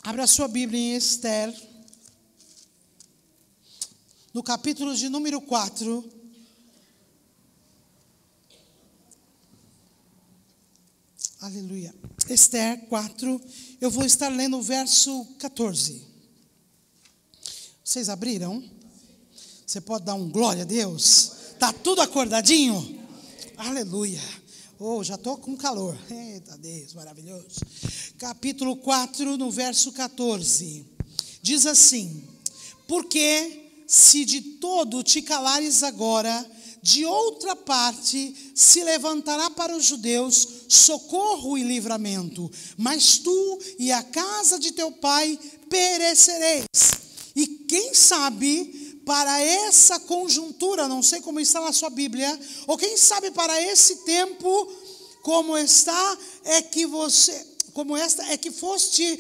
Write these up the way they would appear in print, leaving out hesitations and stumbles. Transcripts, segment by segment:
Abra a sua Bíblia em Esther, no capítulo de número 4. Aleluia. Esther 4, eu vou estar lendo o verso 14. Vocês abriram? Você pode dar um glória a Deus? Está tudo acordadinho? Aleluia. Oh, já estou com calor. Eita Deus, maravilhoso. Capítulo 4, no verso 14. Diz assim: porque se de todo te calares agora, de outra parte se levantará para os judeus socorro e livramento, mas tu e a casa de teu pai perecereis. E quem sabe para essa conjuntura, não sei como está na sua Bíblia, ou quem sabe para esse tempo, como está, é que foste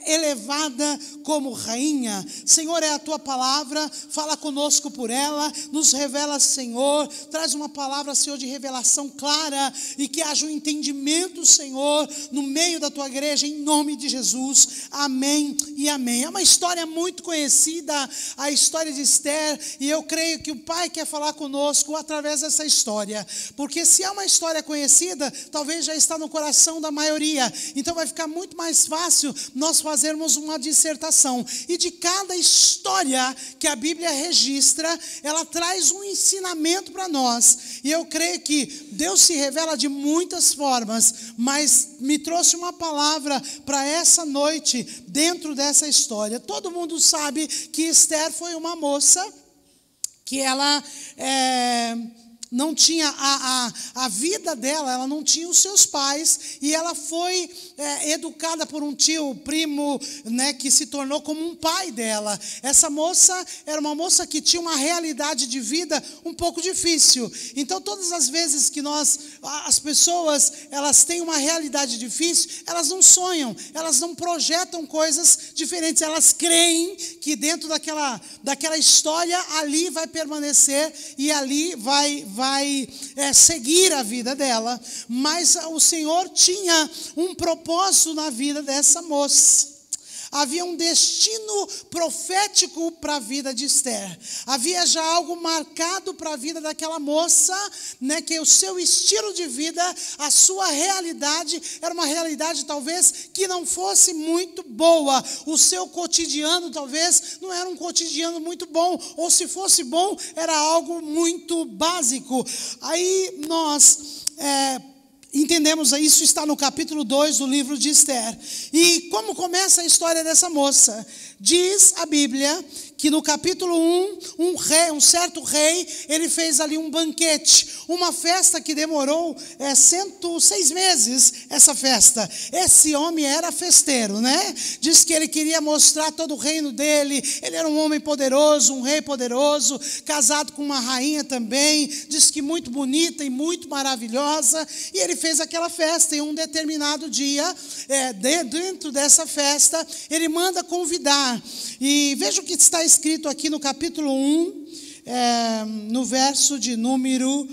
elevada como rainha. Senhor, é a tua palavra, fala conosco por ela, nos revela, Senhor, traz uma palavra, Senhor, de revelação clara, e que haja um entendimento, Senhor, no meio da tua igreja, em nome de Jesus, amém e amém. É uma história muito conhecida, a história de Esther, e eu creio que o Pai quer falar conosco através dessa história, porque se é uma história conhecida, talvez já está no coração da maioria, então vai ficar muito mais fácil nós fazermos uma dissertação. E de cada história que a Bíblia registra, ela traz um ensinamento para nós. E eu creio que Deus se revela de muitas formas, mas me trouxe uma palavra para essa noite dentro dessa história. Todo mundo sabe que Esther foi uma moça que ela não tinha a vida dela, ela não tinha os seus pais, e ela foi educada por um tio, primo, né, que se tornou como um pai dela. Essa moça era uma moça que tinha uma realidade de vida um pouco difícil. Então, todas as vezes que as pessoas, elas têm uma realidade difícil, elas não sonham, elas não projetam coisas diferentes, elas creem que dentro daquela história, ali vai permanecer, e ali vai seguir a vida dela. Mas o Senhor tinha um propósito na vida dessa moça. Havia um destino profético para a vida de Esther. Havia já algo marcado para a vida daquela moça, né, que o seu estilo de vida, a sua realidade, era uma realidade talvez que não fosse muito boa. O seu cotidiano talvez não era um cotidiano muito bom, ou se fosse bom, era algo muito básico. Aí nós entendemos, isso está no capítulo 2 do livro de Esther. E como começa a história dessa moça? Diz a Bíblia que no capítulo 1, um certo rei, ele fez ali um banquete, uma festa que demorou 106 meses, essa festa. Esse homem era festeiro, né? Diz que ele queria mostrar todo o reino dele, ele era um homem poderoso, um rei poderoso, casado com uma rainha também, diz que muito bonita e muito maravilhosa, e ele fez aquela festa. Em um determinado dia, dentro dessa festa, ele manda convidar, e veja o que está escrito aqui no capítulo 1, no verso de número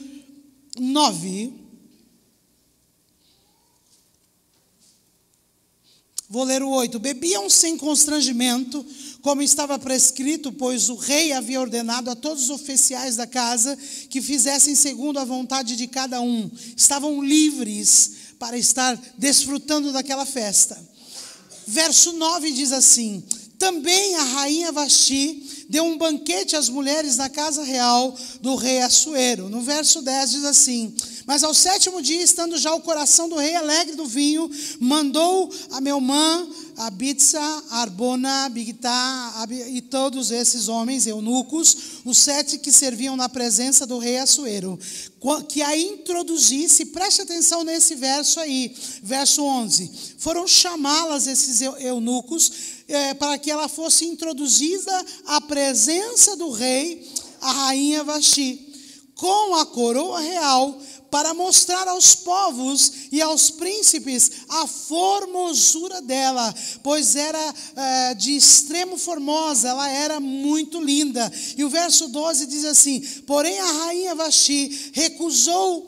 9. Vou ler o 8. Bebiam sem constrangimento, como estava prescrito, pois o rei havia ordenado a todos os oficiais da casa que fizessem segundo a vontade de cada um. Estavam livres para estar desfrutando daquela festa. Verso 9 diz assim: também a rainha Vasti deu um banquete às mulheres na casa real do rei Assuero. No verso 10 diz assim: mas ao 7º dia, estando já o coração do rei alegre do vinho, mandou a Meumã, a Bitsa, a Arbona, a Bigtá e todos esses homens, eunucos, os 7 que serviam na presença do rei Assuero, que a introduzisse. Preste atenção nesse verso aí, verso 11. Foram chamá-las, esses eunucos, para que ela fosse introduzida à presença do rei, a rainha Vasti, com a coroa real, para mostrar aos povos e aos príncipes a formosura dela, pois era de extremo formosa, ela era muito linda. E o verso 12 diz assim: porém a rainha Vasti recusou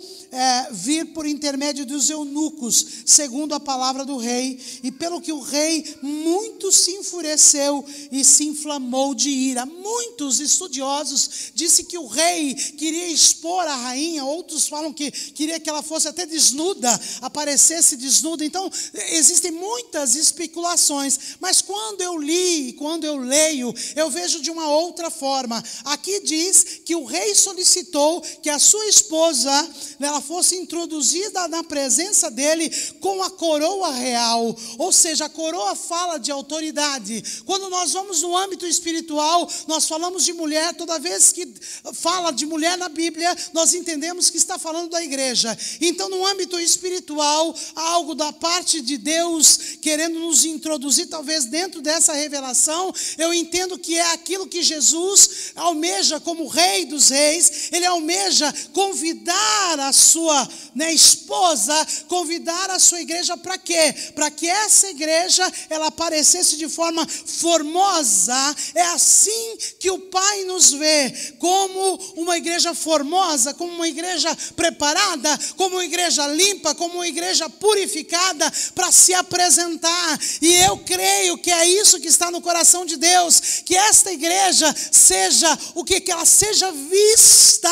vir por intermédio dos eunucos, segundo a palavra do rei, e pelo que o rei muito se enfureceu e se inflamou de ira. Muitos estudiosos dizem que o rei queria expor a rainha, outros falam que queria que ela fosse até desnuda, aparecesse desnuda. Então existem muitas especulações, mas quando eu li, quando eu leio, eu vejo de uma outra forma. Aqui diz que o rei solicitou que a sua esposa, ela fosse introduzida na presença dele com a coroa real, ou seja, a coroa fala de autoridade. Quando nós vamos no âmbito espiritual, nós falamos de mulher, toda vez que fala de mulher na Bíblia, nós entendemos que está falando da igreja. Então, no âmbito espiritual, há algo da parte de Deus querendo nos introduzir, talvez dentro dessa revelação. Eu entendo que é aquilo que Jesus almeja como Rei dos Reis. Ele almeja convidar a sua esposa, convidar a sua igreja para quê? Para que essa igreja ela aparecesse de forma formosa. É assim que o Pai nos vê, como uma igreja formosa, como uma igreja preparada, como uma igreja limpa, como uma igreja purificada para se apresentar. E eu creio que é isso que está no coração de Deus, que esta igreja seja o que ela seja vista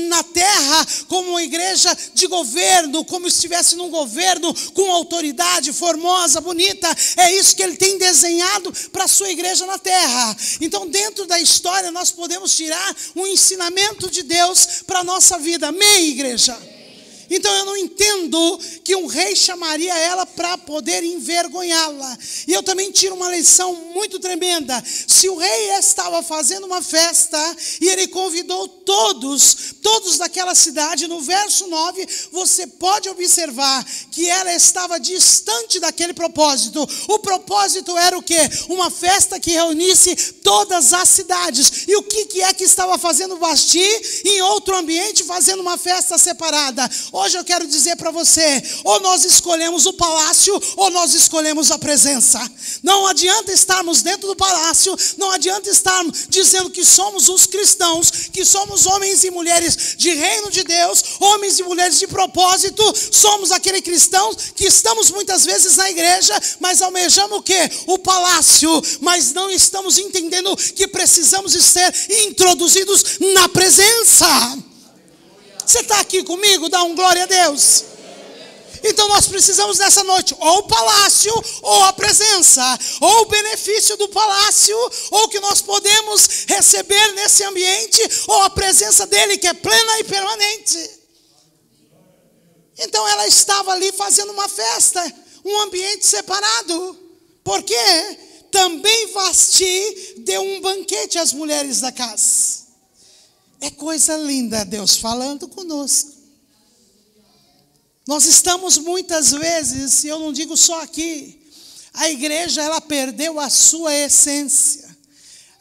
na terra como uma igreja de governo, como se estivesse num governo com autoridade, formosa, bonita. É isso que ele tem desenhado para a sua igreja na terra. Então, dentro da história, nós podemos tirar um ensinamento de Deus para a nossa vida. Amém, igreja? Então eu não entendo que um rei chamaria ela para poder envergonhá-la. E eu também tiro uma lição muito tremenda. Se o rei estava fazendo uma festa e ele convidou todos daquela cidade, no verso 9, você pode observar que ela estava distante daquele propósito. O propósito era o quê? Uma festa que reunisse todas as cidades. E o que é que estava fazendo Vasti em outro ambiente, fazendo uma festa separada? Hoje eu quero dizer para você, ou nós escolhemos o palácio, ou nós escolhemos a presença. Não adianta estarmos dentro do palácio, não adianta estarmos dizendo que somos os cristãos, que somos homens e mulheres de reino de Deus, homens e mulheres de propósito. Somos aqueles cristãos que estamos muitas vezes na igreja, mas almejamos o quê? O palácio, mas não estamos entendendo que precisamos ser introduzidos na presença. Você está aqui comigo? Dá um glória a Deus. Então nós precisamos nessa noite, ou o palácio, ou a presença, ou o benefício do palácio, ou o que nós podemos receber nesse ambiente, ou a presença dele que é plena e permanente. Então ela estava ali fazendo uma festa, um ambiente separado. Por quê? Também Vasti deu um banquete às mulheres da casa. É coisa linda Deus falando conosco. Nós estamos muitas vezes, e eu não digo só aqui, a igreja ela perdeu a sua essência.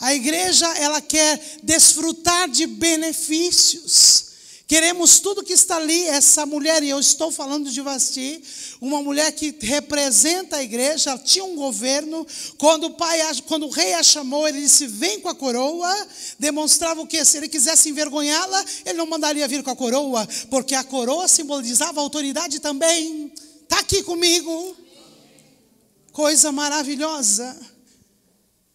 A igreja ela quer desfrutar de benefícios. Queremos tudo que está ali. Essa mulher, e eu estou falando de Vasti, uma mulher que representa a igreja, ela tinha um governo. Quando o rei a chamou, ele disse, vem com a coroa. Demonstrava o quê? Se ele quisesse envergonhá-la, ele não mandaria vir com a coroa, porque a coroa simbolizava a autoridade também. Está aqui comigo? Coisa maravilhosa.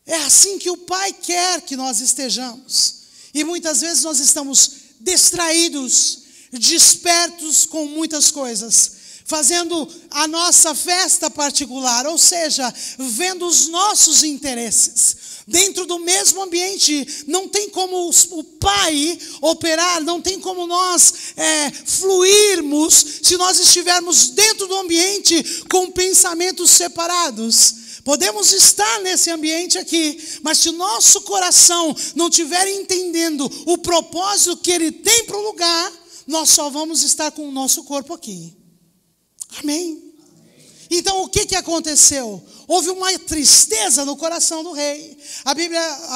É assim que o Pai quer que nós estejamos. E muitas vezes nós estamos distraídos, despertos com muitas coisas, fazendo a nossa festa particular, ou seja, vendo os nossos interesses. Dentro do mesmo ambiente, não tem como o Pai operar, não tem como nós fluirmos, se nós estivermos dentro do ambiente com pensamentos separados. Podemos estar nesse ambiente aqui, mas se o nosso coração não estiver entendendo o propósito que Ele tem para o lugar, nós só vamos estar com o nosso corpo aqui. Amém? Então o que aconteceu? Houve uma tristeza no coração do rei. A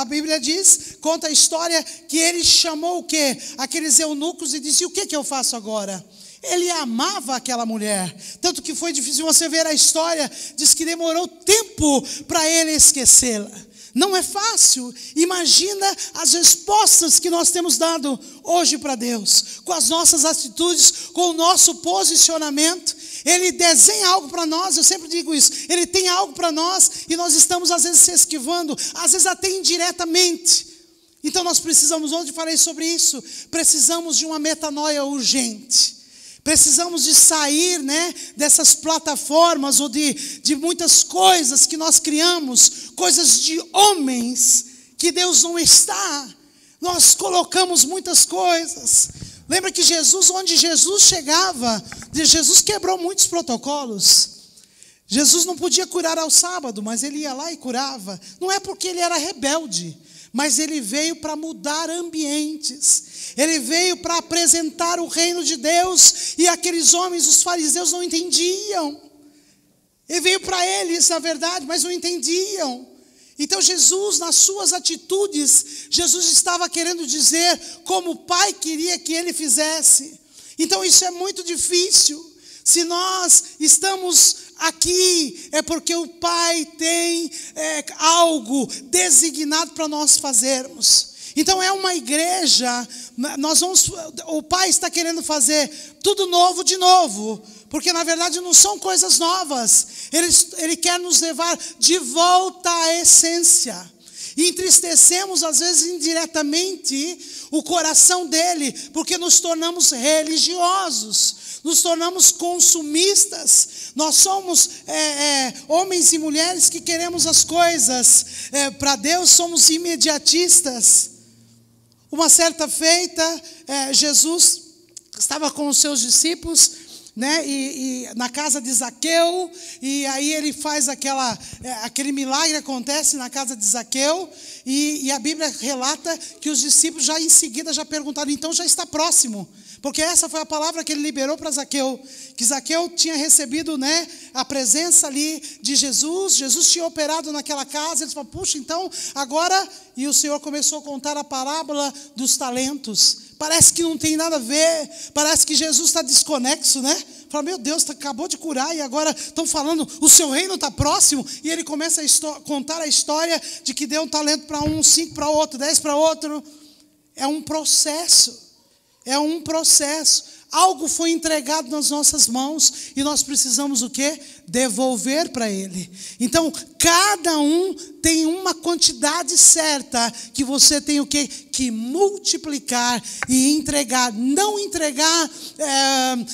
Bíblia diz, conta a história, que ele chamou o quê? Aqueles eunucos e disse, o que eu faço agora? Ele amava aquela mulher, tanto que foi difícil você ver a história, diz que demorou tempo para ele esquecê-la. Não é fácil. Imagina as respostas que nós temos dado hoje para Deus, com as nossas atitudes, com o nosso posicionamento. Ele desenha algo para nós, eu sempre digo isso. Ele tem algo para nós e nós estamos às vezes se esquivando, às vezes até indiretamente. Então nós precisamos, ontem falei sobre isso, precisamos de uma metanoia urgente. Precisamos de sair, dessas plataformas ou de muitas coisas que nós criamos, coisas de homens que Deus não está. Nós colocamos muitas coisas. Lembra que Jesus, onde Jesus chegava, Jesus quebrou muitos protocolos. Jesus não podia curar ao sábado, mas ele ia lá e curava. Não é porque ele era rebelde, mas ele veio para mudar ambientes. Ele veio para apresentar o reino de Deus, e aqueles homens, os fariseus, não entendiam. Ele veio para eles, na verdade, mas não entendiam. Então Jesus, nas suas atitudes, Jesus estava querendo dizer como o Pai queria que ele fizesse. Então isso é muito difícil. Se nós estamos aqui, é porque o Pai tem algo designado para nós fazermos. Então é uma igreja, o Pai está querendo fazer tudo novo de novo, porque na verdade não são coisas novas. Ele quer nos levar de volta à essência. E entristecemos às vezes indiretamente o coração dele, porque nos tornamos religiosos, nos tornamos consumistas. Nós somos homens e mulheres que queremos as coisas para Deus, somos imediatistas. Uma certa feita, Jesus estava com os seus discípulos, e na casa de Zaqueu, e aí ele faz aquele milagre, acontece na casa de Zaqueu, e a Bíblia relata que os discípulos já em seguida já perguntaram, então já está próximo, porque essa foi a palavra que ele liberou para Zaqueu, que Zaqueu tinha recebido a presença ali de Jesus tinha operado naquela casa. Eles falaram, puxa, então agora, e o Senhor começou a contar a parábola dos talentos. Parece que não tem nada a ver, parece que Jesus está desconexo, Fala, meu Deus, acabou de curar e agora estão falando, o seu reino está próximo. E ele começa a contar a história de que deu um talento para um, 5 para outro, 10 para outro. É um processo, Algo foi entregado nas nossas mãos e nós precisamos o quê? Devolver para ele. Então, cada um tem uma quantidade certa que você tem o quê? Que multiplicar e entregar. Não entregar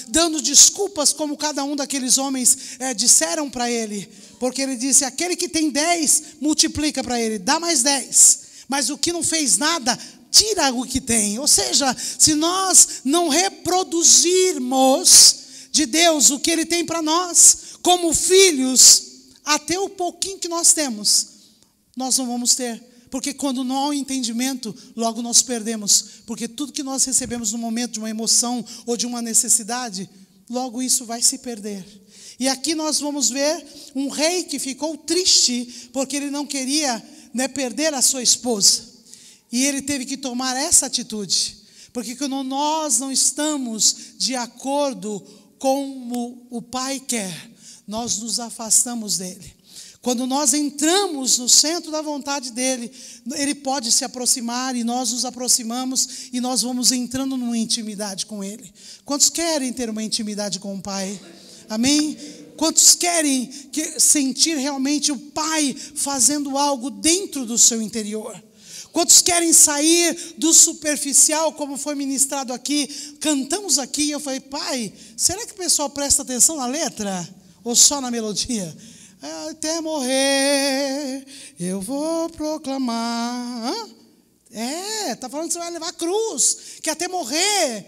dando desculpas como cada um daqueles homens disseram para ele. Porque ele disse, aquele que tem 10, multiplica para ele, dá mais 10. Mas o que não fez nada, tira o que tem. Ou seja, se nós não reproduzirmos de Deus o que Ele tem para nós, como filhos, até o pouquinho que nós temos, nós não vamos ter. Porque quando não há um entendimento, logo nós perdemos. Porque tudo que nós recebemos no momento de uma emoção ou de uma necessidade, logo isso vai se perder. E aqui nós vamos ver um rei que ficou triste, porque ele não queria perder a sua esposa. E ele teve que tomar essa atitude, porque quando nós não estamos de acordo com o Pai quer, nós nos afastamos dele. Quando nós entramos no centro da vontade dele, ele pode se aproximar e nós nos aproximamos e nós vamos entrando numa intimidade com ele. Quantos querem ter uma intimidade com o Pai? Amém? Quantos querem sentir realmente o Pai fazendo algo dentro do seu interior? Quantos querem sair do superficial, como foi ministrado aqui? Cantamos aqui e eu falei, Pai, será que o pessoal presta atenção na letra? Ou só na melodia? Até morrer eu vou proclamar. Está falando que você vai levar a cruz, que até morrer,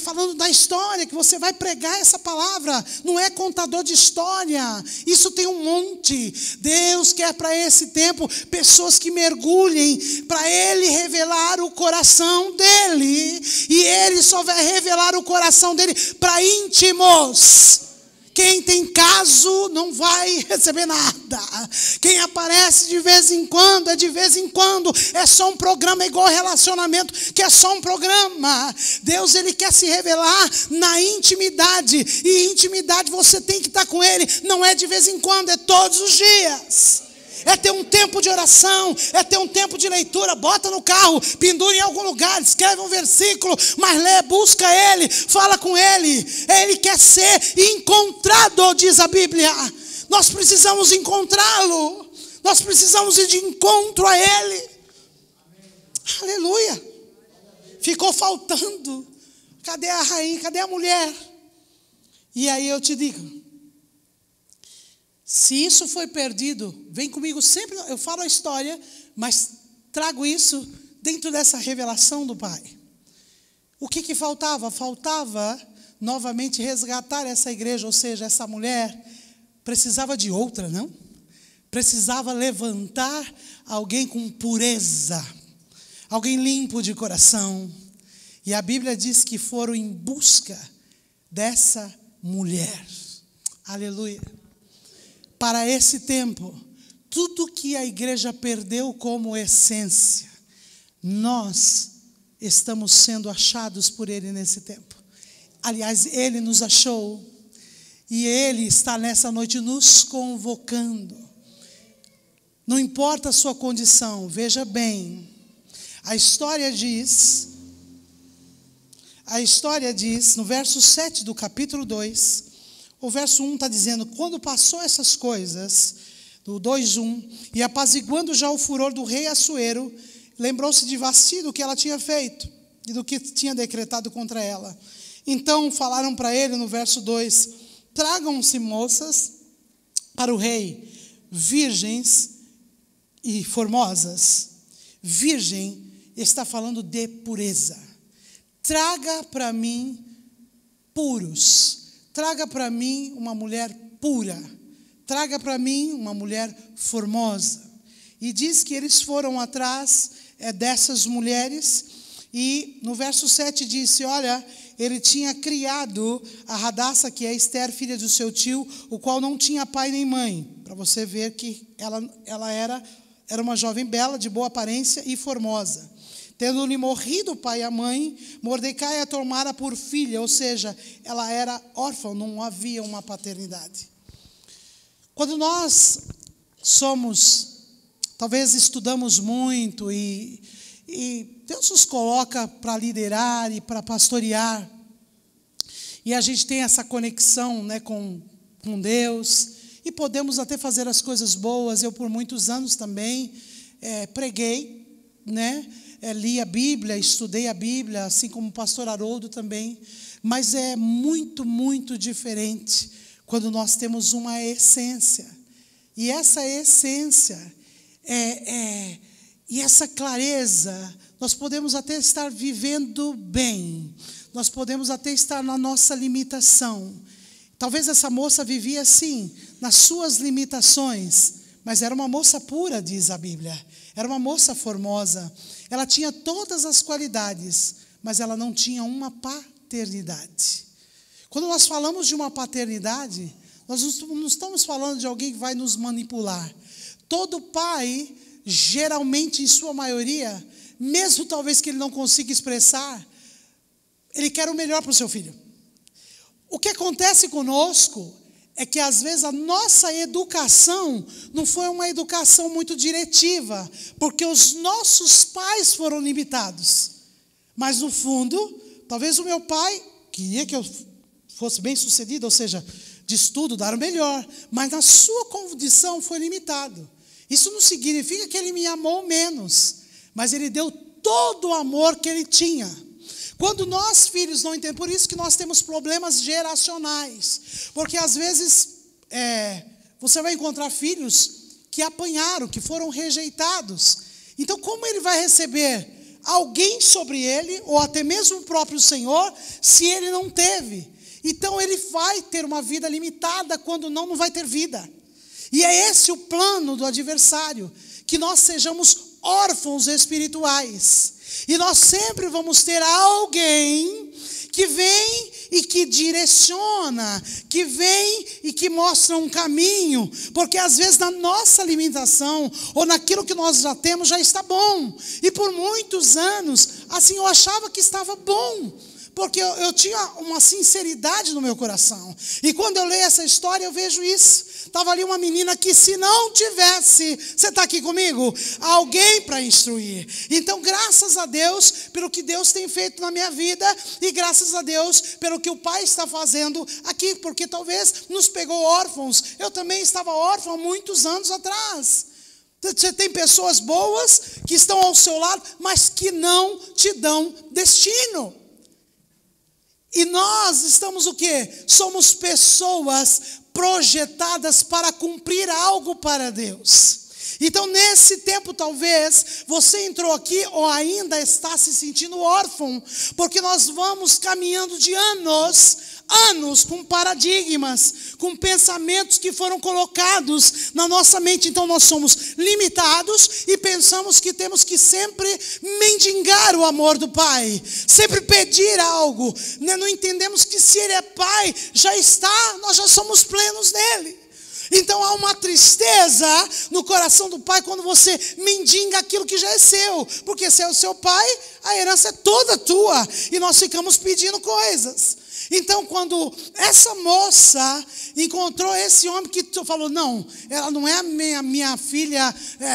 falando da história, que você vai pregar essa palavra. Não é contador de história, isso tem um monte. Deus quer para esse tempo pessoas que mergulhem para Ele revelar o coração dEle, e Ele só vai revelar o coração dEle para íntimos. Quem tem caso não vai receber nada. Quem aparece de vez em quando, é de vez em quando. É só um programa, igual relacionamento, que é só um programa. Deus, Ele quer se revelar na intimidade. E intimidade você tem que estar com Ele. Não é de vez em quando, é todos os dias. É ter um tempo tempo de oração, é ter um tempo de leitura. Bota no carro, pendura em algum lugar, escreve um versículo, mas lê, busca Ele, fala com Ele. Ele quer ser encontrado, diz a Bíblia. Nós precisamos encontrá-lo. Nós precisamos ir de encontro a Ele. Amém. Aleluia. Ficou faltando. Cadê a rainha? Cadê a mulher? E aí eu te digo, se isso foi perdido, vem comigo sempre, eu falo a história, mas trago isso dentro dessa revelação do Pai. O que faltava? Faltava novamente resgatar essa igreja, ou seja, essa mulher precisava de outra, não? Precisava levantar alguém com pureza, alguém limpo de coração. E a Bíblia diz que foram em busca dessa mulher. Aleluia. Para esse tempo, tudo que a igreja perdeu como essência, nós estamos sendo achados por Ele nesse tempo. Aliás, Ele nos achou. E Ele está nessa noite nos convocando. Não importa a sua condição, veja bem. A história diz, no verso 7 do capítulo 2, o verso 1 está dizendo, quando passou essas coisas, do 2:1, e apaziguando já o furor do rei Assuero, lembrou-se de Vasti do que ela tinha feito, e do que tinha decretado contra ela. Então falaram para ele, no verso 2, tragam-se moças para o rei, virgens e formosas. Virgem está falando de pureza. Traga para mim puros. Traga para mim uma mulher pura. Traga para mim uma mulher formosa. E diz que eles foram atrás dessas mulheres. E no verso 7 disse, olha, ele tinha criado a Radassa, que é Esther, filha do seu tio, o qual não tinha pai nem mãe. Para você ver que ela era uma jovem bela, de boa aparência e formosa. Tendo-lhe morrido o pai e a mãe, Mordecai a tomara por filha, ou seja, ela era órfã, não havia uma paternidade. Quando nós talvez estudamos muito e Deus nos coloca para liderar e para pastorear, e a gente tem essa conexão, né, com Deus, e podemos até fazer as coisas boas. Eu por muitos anos também preguei, né, li a Bíblia, estudei a Bíblia, assim como o pastor Haroldo também, mas é muito, muito diferente quando nós temos uma essência, e essa essência e essa clareza, nós podemos até estar vivendo bem, nós podemos até estar na nossa limitação. Talvez essa moça vivia assim, nas suas limitações, mas era uma moça pura, diz a Bíblia. Era uma moça formosa. Ela tinha todas as qualidades, mas ela não tinha uma paternidade. Quando nós falamos de uma paternidade, nós não estamos falando de alguém que vai nos manipular. Todo pai, geralmente, em sua maioria, mesmo talvez que ele não consiga expressar, ele quer o melhor para o seu filho. O que acontece conosco é que às vezes a nossa educação não foi uma educação muito diretiva, porque os nossos pais foram limitados. Mas no fundo, talvez o meu pai queria que eu fosse bem sucedido, ou seja, de estudo, dar o melhor, mas na sua condição foi limitado. Isso não significa que ele me amou menos, mas ele deu todo o amor que ele tinha. Quando nós, filhos, não entendemos, por isso que nós temos problemas geracionais, porque às vezes você vai encontrar filhos que apanharam, que foram rejeitados. Então, como ele vai receber alguém sobre ele, ou até mesmo o próprio Senhor, se ele não teve? Então, ele vai ter uma vida limitada, quando não vai ter vida. E é esse o plano do adversário, que nós sejamos órfãos espirituais. E nós sempre vamos ter alguém que vem e que direciona, que vem e que mostra um caminho, porque às vezes na nossa limitação, ou naquilo que nós já temos, já está bom. E por muitos anos, assim, eu achava que estava bom, porque eu tinha uma sinceridade no meu coração. E quando eu leio essa história, eu vejo isso. Estava ali uma menina que, se não tivesse, você está aqui comigo? Alguém para instruir. Então, graças a Deus pelo que Deus tem feito na minha vida, e graças a Deus pelo que o Pai está fazendo aqui, porque talvez nos pegou órfãos. Eu também estava órfão há muitos anos atrás. Você tem pessoas boas que estão ao seu lado, mas que não te dão destino. E nós estamos o quê? Somos pessoas projetadas para cumprir algo para Deus. Então, nesse tempo, talvez, você entrou aqui ou ainda está se sentindo órfão, porque nós vamos caminhando de anos com paradigmas, com pensamentos que foram colocados na nossa mente. Então nós somos limitados e pensamos que temos que sempre mendigar o amor do Pai, sempre pedir algo, né? Não entendemos que se Ele é Pai, nós já somos plenos nele. Então há uma tristeza no coração do Pai quando você mendiga aquilo que já é seu, porque se é o seu Pai, a herança é toda tua, e nós ficamos pedindo coisas. Então, quando essa moça encontrou esse homem que falou, não, ela não é a minha filha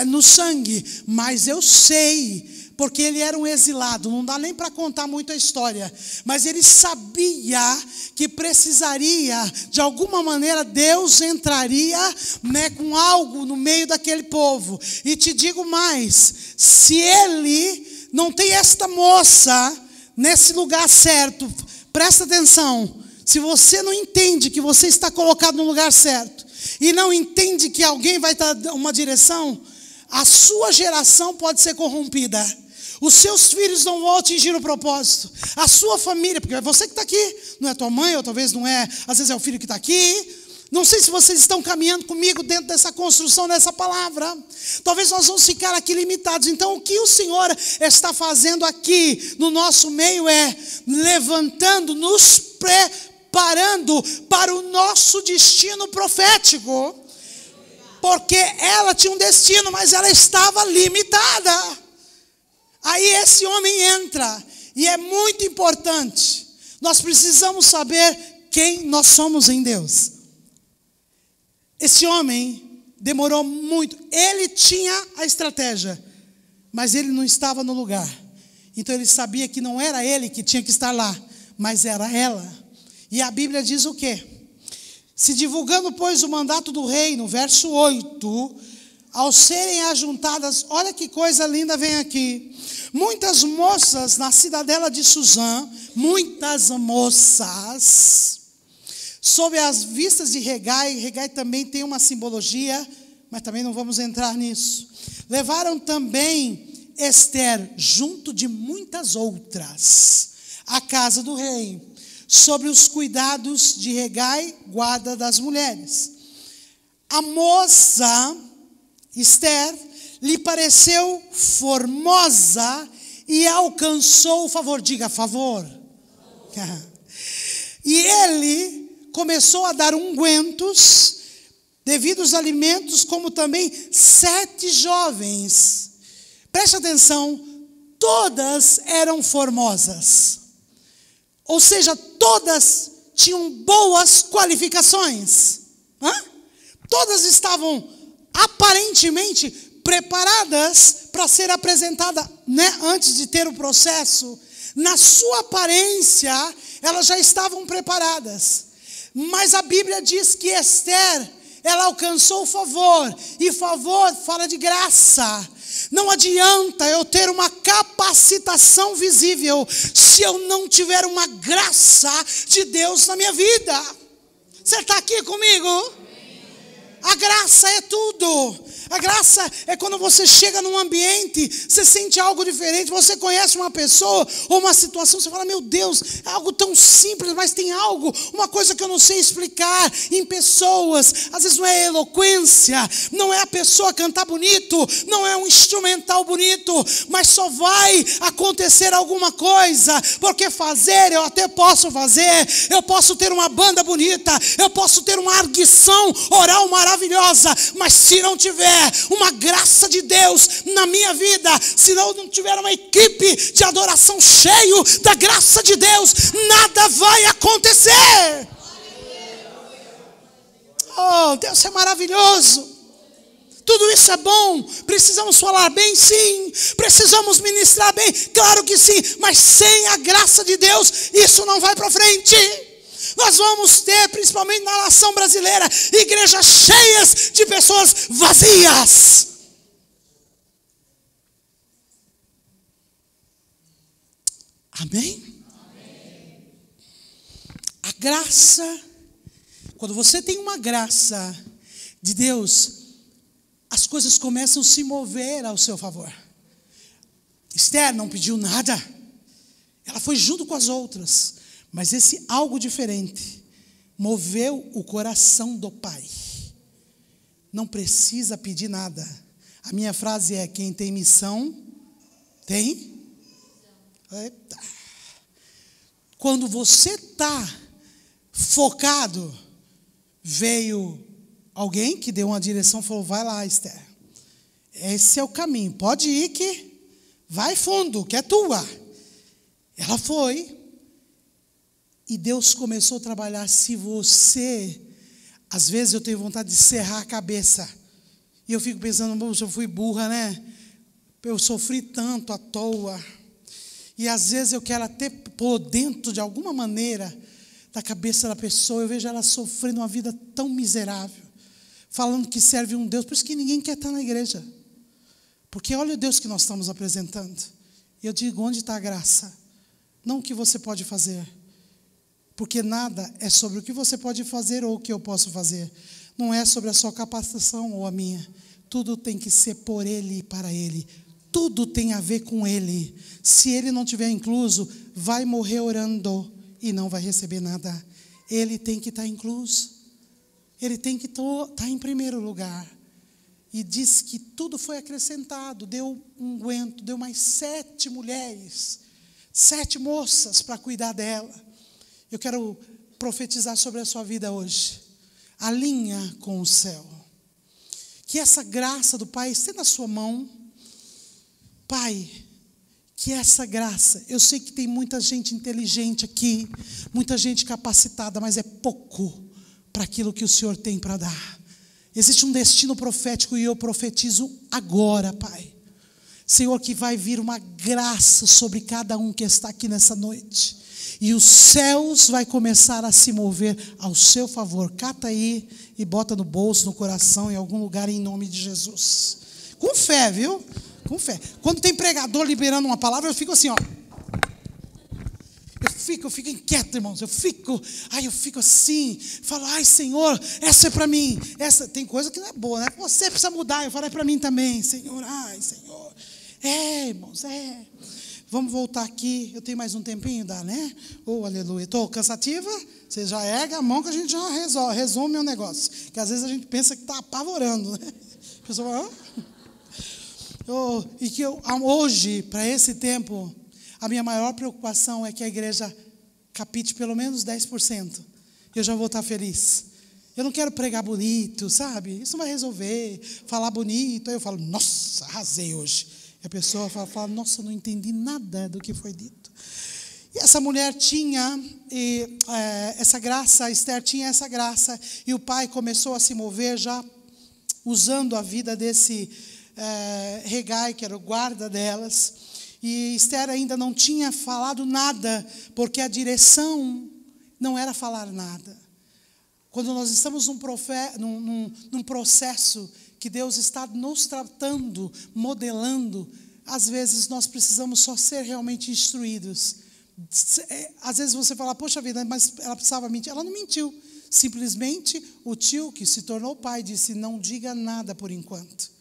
no sangue, mas eu sei, porque ele era um exilado, não dá nem para contar muito a história, mas ele sabia que precisaria, de alguma maneira, Deus entraria, né, com algo no meio daquele povo. E te digo mais, se ele não tem esta moça nesse lugar certo, presta atenção, se você não entende que você está colocado no lugar certo, e não entende que alguém vai dar uma direção, a sua geração pode ser corrompida. Os seus filhos não vão atingir o propósito. A sua família, porque é você que está aqui, não é tua mãe, ou talvez não é, às vezes é o filho que está aqui. Não sei se vocês estão caminhando comigo dentro dessa construção dessa palavra. Talvez nós vamos ficar aqui limitados. Então o que o Senhor está fazendo aqui no nosso meio é levantando, nos preparando para o nosso destino profético. Porque ela tinha um destino, mas ela estava limitada. Aí esse homem entra, e é muito importante. Nós precisamos saber quem nós somos em Deus. Esse homem demorou muito. Ele tinha a estratégia, mas ele não estava no lugar. Então ele sabia que não era ele que tinha que estar lá, mas era ela. E a Bíblia diz o quê? Se divulgando, pois, o mandato do rei, no verso 8, ao serem ajuntadas, olha que coisa linda vem aqui, muitas moças na cidadela de Suzã, muitas moças, sob as vistas de Hegai. Hegai também tem uma simbologia, mas também não vamos entrar nisso. Levaram também Ester, junto de muitas outras, à casa do rei, sobre os cuidados de Hegai, guarda das mulheres. A moça Ester lhe pareceu formosa e alcançou o favor. Diga, favor. E ele começou a dar ungüentos, devidos alimentos, como também 7 jovens. Preste atenção, todas eram formosas. Ou seja, todas tinham boas qualificações. Todas estavam aparentemente preparadas para ser apresentada, né, antes de ter o processo. Na sua aparência, elas já estavam preparadas. Mas a Bíblia diz que Ester, ela alcançou o favor. E favor fala de graça. Não adianta eu ter uma capacitação visível se eu não tiver uma graça de Deus na minha vida. Você está aqui comigo? A graça é tudo. A graça é quando você chega num ambiente, você sente algo diferente, você conhece uma pessoa ou uma situação, você fala, meu Deus, é algo tão simples, mas tem algo, uma coisa que eu não sei explicar em pessoas. Às vezes não é eloquência, não é a pessoa cantar bonito, não é um instrumental bonito, mas só vai acontecer alguma coisa, porque fazer eu até posso fazer, eu posso ter uma banda bonita, eu posso ter uma arguição oral maravilhosa, mas se não tiver uma graça de Deus na minha vida, se não tiver uma equipe de adoração cheio da graça de Deus, nada vai acontecer. Oh, Deus é maravilhoso. Tudo isso é bom. Precisamos falar bem, sim. Precisamos ministrar bem, claro que sim. Mas sem a graça de Deus, isso não vai para frente. Nós vamos ter, principalmente na nação brasileira, igrejas cheias de pessoas vazias. Amém? Amém. A graça, quando você tem uma graça de Deus, as coisas começam a se mover ao seu favor. Esther não pediu nada. Ela foi junto com as outras. Mas esse algo diferente moveu o coração do pai. Não precisa pedir nada. A minha frase é: quem tem missão, tem. Eita. Quando você está focado, veio alguém que deu uma direção, falou: vai lá, Esther, esse é o caminho, pode ir que vai fundo, que é tua. Ela foi, e Deus começou a trabalhar. Se você, às vezes eu tenho vontade de cerrar a cabeça, e eu fico pensando: eu fui burra, né? Eu sofri tanto à toa. E às vezes eu quero até pôr dentro de alguma maneira da cabeça da pessoa. Eu vejo ela sofrendo uma vida tão miserável, falando que serve um Deus. Por isso que ninguém quer estar na igreja, porque olha o Deus que nós estamos apresentando. E eu digo: onde está a graça? Não o que você pode fazer, porque nada é sobre o que você pode fazer ou o que eu posso fazer. Não é sobre a sua capacitação ou a minha. Tudo tem que ser por Ele e para Ele. Tudo tem a ver com Ele. Se Ele não tiver incluso, vai morrer orando e não vai receber nada. Ele tem que estar incluso. Ele tem que estar em primeiro lugar. E diz que tudo foi acrescentado. Deu um unguento, deu mais 7 mulheres, 7 moças para cuidar dela. Eu quero profetizar sobre a sua vida hoje. Alinha com o céu. Que essa graça do Pai esteja na sua mão. Pai, que essa graça, eu sei que tem muita gente inteligente aqui, muita gente capacitada, mas é pouco para aquilo que o Senhor tem para dar. Existe um destino profético e eu profetizo agora, Pai. Senhor, que vai vir uma graça sobre cada um que está aqui nessa noite. E os céus vai começar a se mover ao seu favor. Cata aí e bota no bolso, no coração, em algum lugar, em nome de Jesus. Com fé, viu? Com fé. Quando tem pregador liberando uma palavra, eu fico assim, ó. Eu fico inquieto, irmãos. Eu fico assim. Falo: ai, Senhor, essa é para mim. Essa tem coisa que não é boa, né? Você precisa mudar. Eu falo: é para mim também, Senhor. Ai, Senhor. Irmãos, Vamos voltar aqui. Eu tenho mais um tempinho, dá, né? Oh, aleluia. Estou cansativa? Você já erga a mão que a gente já resume o negócio. Que às vezes a gente pensa que está apavorando, né? A pessoa fala: e que hoje, para esse tempo, a minha maior preocupação é que a igreja capite pelo menos 10%. Eu já vou estar feliz. Eu não quero pregar bonito, sabe? Isso não vai resolver. Falar bonito. Aí eu falo: nossa, arrasei hoje. E a pessoa fala: nossa, não entendi nada do que foi dito. E essa mulher tinha essa graça, a Esther tinha essa graça. E o pai começou a se mover já usando a vida desse Hegai, que era o guarda delas. E Esther ainda não tinha falado nada, porque a direção não era falar nada. Quando nós estamos num processo que Deus está nos tratando, modelando, às vezes nós precisamos só ser realmente instruídos. Às vezes você fala: poxa vida, mas ela precisava mentir. Ela não mentiu. Simplesmente o tio, que se tornou pai, disse: não diga nada por enquanto.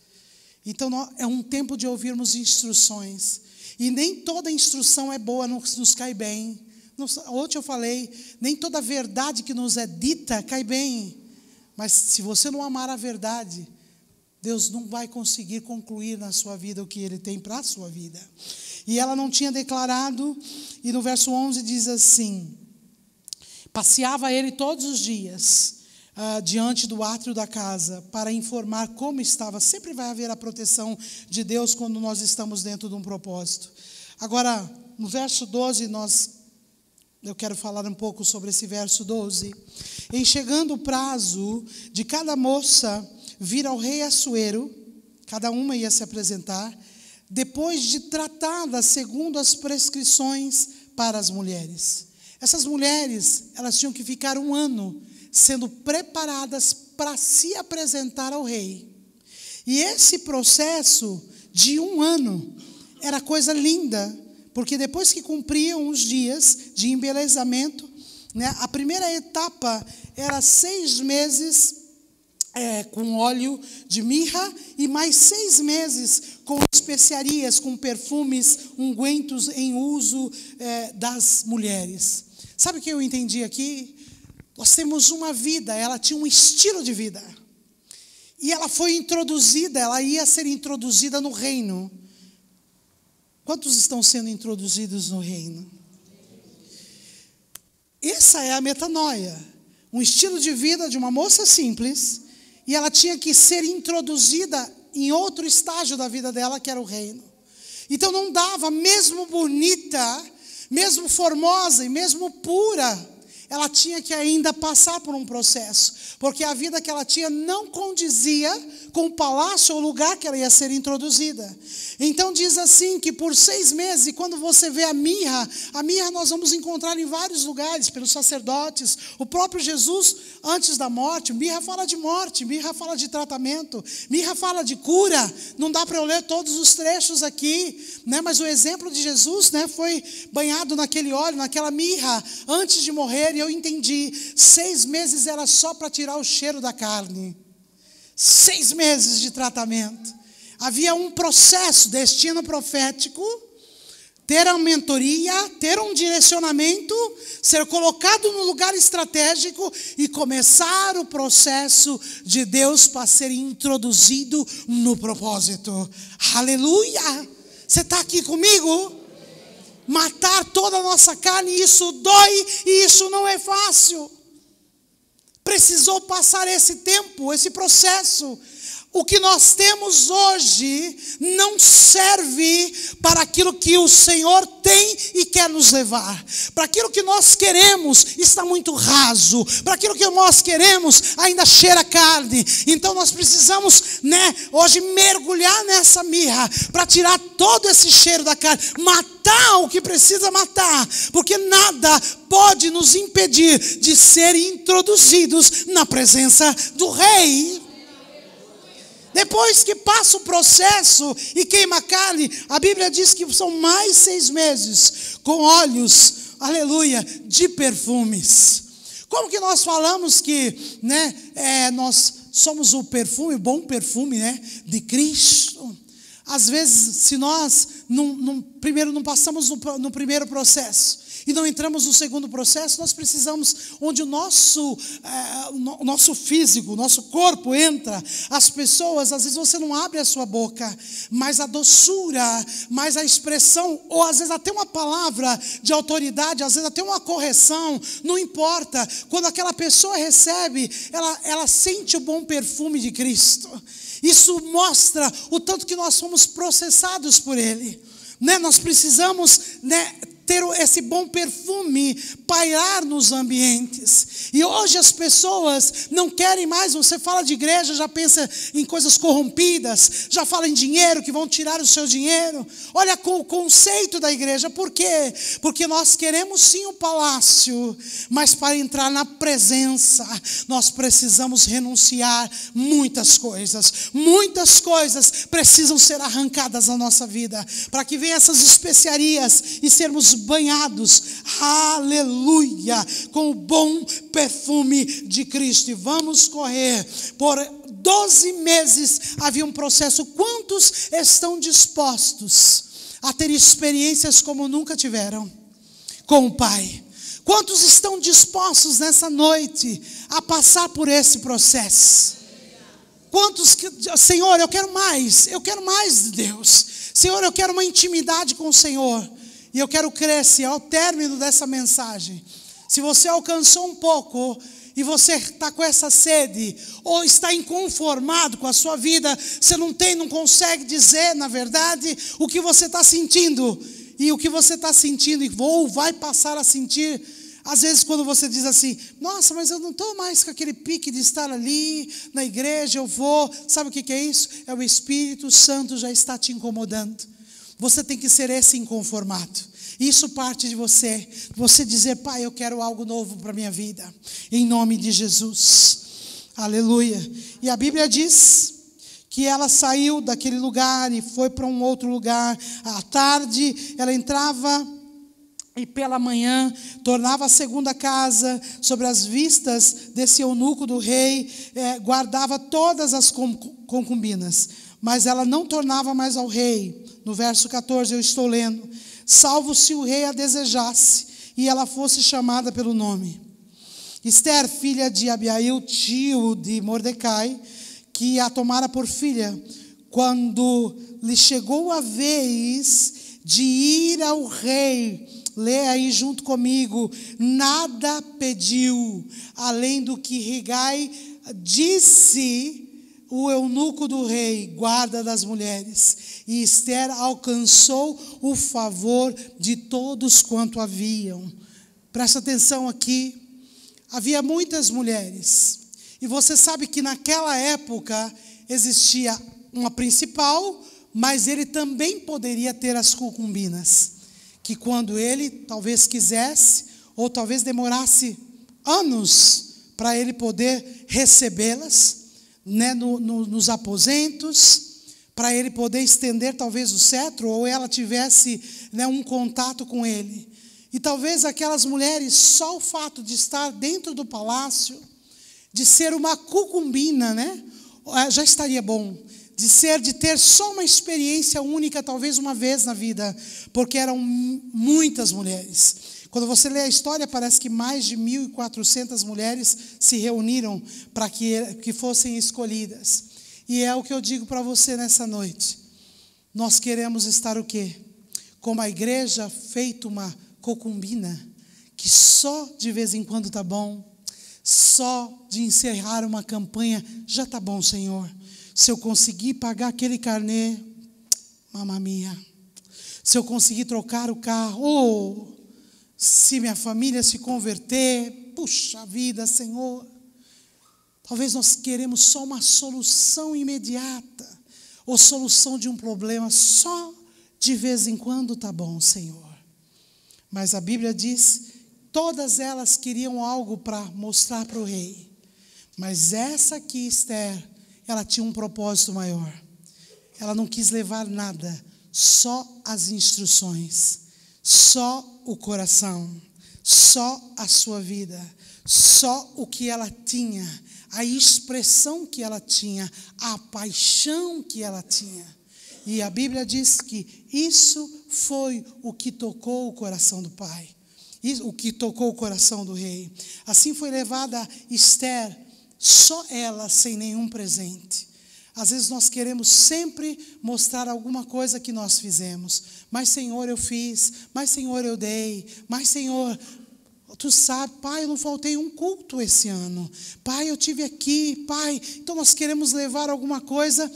Então é um tempo de ouvirmos instruções. E nem toda instrução é boa, nos cai bem. Ontem eu falei: nem toda verdade que nos é dita cai bem. Mas se você não amar a verdade, Deus não vai conseguir concluir na sua vida o que Ele tem para a sua vida. E ela não tinha declarado. E no verso 11 diz assim: passeava ele todos os dias diante do átrio da casa, para informar como estava. Sempre vai haver a proteção de Deus quando nós estamos dentro de um propósito. Agora, no verso 12, eu quero falar um pouco sobre esse verso 12. em chegando o prazo de cada moça vir ao rei Assuero, cada uma ia se apresentar, depois de tratadas segundo as prescrições para as mulheres. Essas mulheres, elas tinham que ficar 1 ano sendo preparadas para se apresentar ao rei. E esse processo de 1 ano era coisa linda, porque depois que cumpriam os dias de embelezamento, né, a primeira etapa era 6 meses com óleo de mirra e mais 6 meses com especiarias, com perfumes, ungüentos em uso das mulheres. Sabe o que eu entendi aqui? Nós temos uma vida, ela tinha um estilo de vida. E ela foi introduzida, ela ia ser introduzida no reino. Quantos estão sendo introduzidos no reino? Essa é a metanoia. Um estilo de vida de uma moça simples, e ela tinha que ser introduzida em outro estágio da vida dela, que era o reino. Então não dava, mesmo bonita, mesmo formosa e mesmo pura, ela tinha que ainda passar por um processo, porque a vida que ela tinha não condizia com o palácio ou lugar que ela ia ser introduzida. Então diz assim, que por 6 meses, e quando você vê a mirra nós vamos encontrar em vários lugares, pelos sacerdotes, o próprio Jesus, antes da morte, mirra fala de morte, mirra fala de tratamento, mirra fala de cura. Não dá para eu ler todos os trechos aqui, né? Mas o exemplo de Jesus, né, foi banhado naquele óleo, naquela mirra, antes de morrer. E eu entendi, 6 meses era só para tirar o cheiro da carne. 6 meses de tratamento. Havia um processo, destino profético, ter a mentoria, ter um direcionamento, ser colocado no lugar estratégico e começar o processo de Deus para ser introduzido no propósito. Aleluia! Você está aqui comigo? Matar toda a nossa carne, isso dói e isso não é fácil. Precisou passar esse tempo, esse processo. O que nós temos hoje não serve para aquilo que o Senhor tem e quer nos levar. Para aquilo que nós queremos está muito raso. Para aquilo que nós queremos ainda cheira carne. Então nós precisamos, né, hoje mergulhar nessa mirra para tirar todo esse cheiro da carne. Matar o que precisa matar. Porque nada pode nos impedir de ser introduzidos na presença do Rei. Depois que passa o processo e queima a carne, a Bíblia diz que são mais 6 meses com óleos, aleluia, de perfumes. Como que nós falamos que, né, nós somos o perfume, o bom perfume, né, de Cristo? Às vezes, se nós primeiro não passamos no primeiro processo e não entramos no segundo processo, nós precisamos, onde o nosso físico, o nosso corpo entra, as pessoas, às vezes você não abre a sua boca, mas a doçura, mas a expressão, ou às vezes até uma palavra de autoridade, às vezes até uma correção, não importa, quando aquela pessoa recebe, ela sente o bom perfume de Cristo. Isso mostra o tanto que nós somos processados por Ele, né? Nós precisamos, né, ter esse bom perfume pairar nos ambientes. E hoje as pessoas não querem mais. Você fala de igreja, já pensa em coisas corrompidas, já fala em dinheiro, que vão tirar o seu dinheiro. Olha com o conceito da igreja. Por quê? Porque nós queremos sim o palácio, mas para entrar na presença nós precisamos renunciar muitas coisas. Muitas coisas precisam ser arrancadas da nossa vida, para que venham essas especiarias e sermos banhados, aleluia, com o bom perfume de Cristo. E vamos correr por 12 meses. Havia um processo. Quantos estão dispostos a ter experiências como nunca tiveram com o Pai? Quantos estão dispostos nessa noite a passar por esse processo? Quantos que, Senhor, eu quero mais de Deus. Senhor, eu quero uma intimidade com o Senhor. E eu quero crer, se ao término dessa mensagem, se você alcançou um pouco e você está com essa sede, ou está inconformado com a sua vida, você não consegue dizer, na verdade, o que você está sentindo. E o que você está sentindo, ou vai passar a sentir, Às vezes quando você diz assim, nossa, mas eu não estou mais com aquele pique de estar ali na igreja, eu vou, sabe o que é isso? É o Espírito Santo já está te incomodando. Você tem que ser esse inconformado. Isso parte de você. Você dizer, Pai, eu quero algo novo para a minha vida. Em nome de Jesus. Aleluia. E a Bíblia diz que ela saiu daquele lugar e foi para um outro lugar. À tarde, ela entrava e pela manhã tornava a segunda casa sobre as vistas desse eunuco do rei, guardava todas as concubinas, mas ela não tornava mais ao rei. No verso 14 eu estou lendo, salvo se o rei a desejasse e ela fosse chamada pelo nome. Esther, filha de Abiail, tio de Mordecai, que a tomara por filha, quando lhe chegou a vez de ir ao rei, lê aí junto comigo, nada pediu, além do que Hegai disse, o eunuco do rei, guarda das mulheres. E Esther alcançou o favor de todos quanto haviam. Presta atenção aqui, havia muitas mulheres. E você sabe que naquela época existia uma principal, mas ele também poderia ter as concubinas, que quando ele talvez quisesse, ou talvez demorasse anos para ele poder recebê-las, né, nos aposentos, para ele poder estender talvez o cetro, ou ela tivesse, né, um contato com ele. E talvez aquelas mulheres, só o fato de estar dentro do palácio, de ser uma concubina, né, já estaria bom. De ter só uma experiência única, talvez uma vez na vida, porque eram muitas mulheres. Quando você lê a história, parece que mais de 1.400 mulheres se reuniram para que fossem escolhidas. E é o que eu digo para você nessa noite. Nós queremos estar o quê? Como a igreja feito uma concubina, que só de vez em quando está bom, só de encerrar uma campanha, já está bom, Senhor. Se eu conseguir pagar aquele carnê, mamma mia. Se eu conseguir trocar o carro, ou se minha família se converter, puxa vida, Senhor. Talvez nós queremos só uma solução imediata, ou solução de um problema, só de vez em quando está bom, Senhor. Mas a Bíblia diz, todas elas queriam algo para mostrar para o rei. Mas essa aqui, Esther, ela tinha um propósito maior. Ela não quis levar nada, só as instruções, só o coração, só a sua vida, só o que ela tinha, a expressão que ela tinha, a paixão que ela tinha. E a Bíblia diz que isso foi o que tocou o coração do pai, o que tocou o coração do rei. Assim foi levada Esther, só ela, sem nenhum presente. Às vezes nós queremos sempre mostrar alguma coisa que nós fizemos. Mas, Senhor, eu fiz. Mas, Senhor, eu dei. Mas, Senhor, tu sabe, Pai, eu não faltei um culto esse ano. Pai, eu tive aqui, Pai. Então nós queremos levar alguma coisa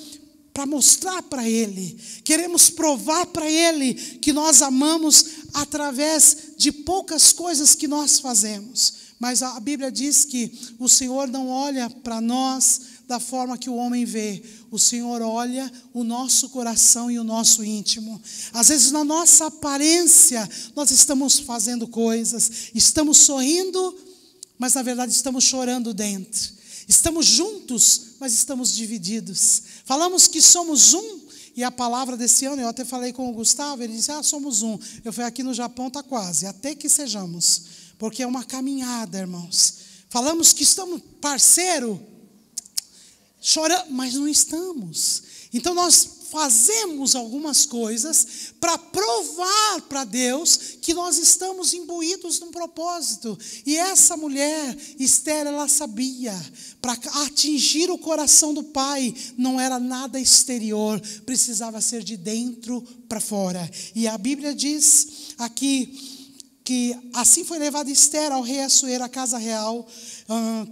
para mostrar para Ele. Queremos provar para Ele que nós amamos através de poucas coisas que nós fazemos. Mas a Bíblia diz que o Senhor não olha para nós da forma que o homem vê. O Senhor olha o nosso coração e o nosso íntimo. Às vezes na nossa aparência nós estamos fazendo coisas, estamos sorrindo, mas na verdade estamos chorando dentro. Estamos juntos, mas estamos divididos. Falamos que somos um, e a palavra desse ano, eu até falei com o Gustavo, ele disse, somos um. Eu falei, aqui no Japão está quase, até que sejamos. Porque é uma caminhada, irmãos. Falamos que estamos parceiro, chorando, mas não estamos. Então nós fazemos algumas coisas para provar para Deus que nós estamos imbuídos num propósito. E essa mulher, Esther, ela sabia, para atingir o coração do pai, não era nada exterior, precisava ser de dentro para fora. E a Bíblia diz aqui, que assim foi levada Esther ao rei Assuero, à casa real,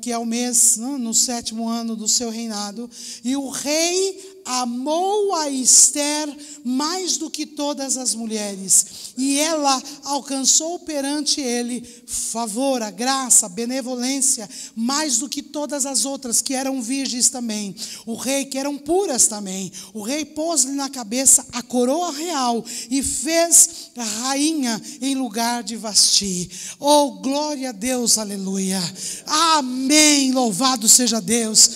que é o mês, no 7º ano do seu reinado. E o rei amou a Esther mais do que todas as mulheres, e ela alcançou perante ele favor, a graça, a benevolência, mais do que todas as outras que eram virgens também. O rei, que eram puras também, o rei pôs-lhe na cabeça a coroa real e fez a rainha em lugar de Vasti. Oh, glória a Deus, aleluia. Amém, louvado seja Deus.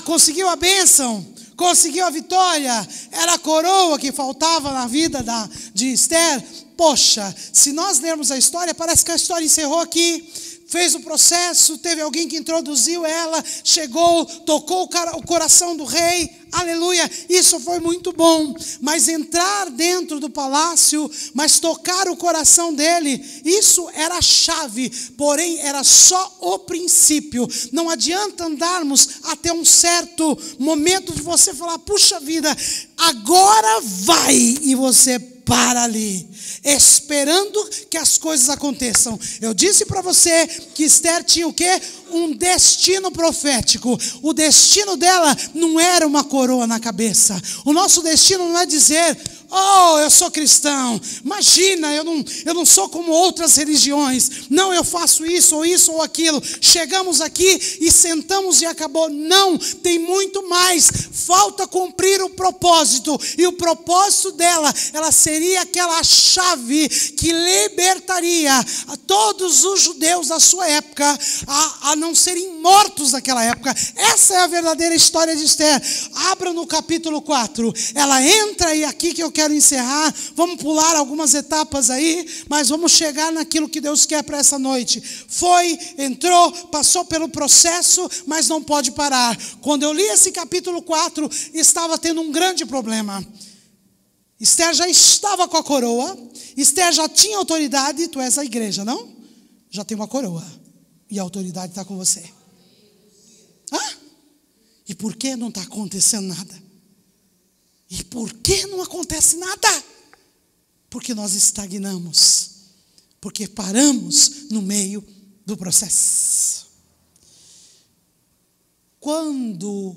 Conseguiu a bênção? Conseguiu a vitória? Era a coroa que faltava na vida de Esther? Poxa, se nós lermos a história, parece que a história encerrou aqui. Fez o processo, teve alguém que introduziu ela, chegou, tocou o coração do rei, aleluia, isso foi muito bom. Mas entrar dentro do palácio, mas tocar o coração dele, isso era a chave, porém era só o princípio. Não adianta andarmos até um certo momento de você falar, puxa vida, agora vai, e você para ali, esperando que as coisas aconteçam. Eu disse para você que Esther tinha o quê? Um destino profético. O destino dela não era uma coroa na cabeça. O nosso destino não é dizer, oh, eu sou cristão, imagina, eu não sou como outras religiões, não, eu faço isso ou aquilo, chegamos aqui e sentamos e acabou. Não, tem muito mais, falta cumprir o propósito, e o propósito dela, ela seria aquela chave que libertaria a todos os judeus da sua época, a não serem mortos naquela época. Essa é a verdadeira história de Esther. Abra no capítulo 4, ela entra, e aqui que eu quero encerrar, vamos pular algumas etapas aí, mas vamos chegar naquilo que Deus quer para essa noite. Foi, entrou, passou pelo processo, mas não pode parar. Quando eu li esse capítulo 4, estava tendo um grande problema. Esther já estava com a coroa, Esther já tinha autoridade. Tu és a igreja, não? Já tem uma coroa, e a autoridade está com você. E por que não está acontecendo nada? E por que não acontece nada? Porque nós estagnamos, porque paramos no meio do processo. Quando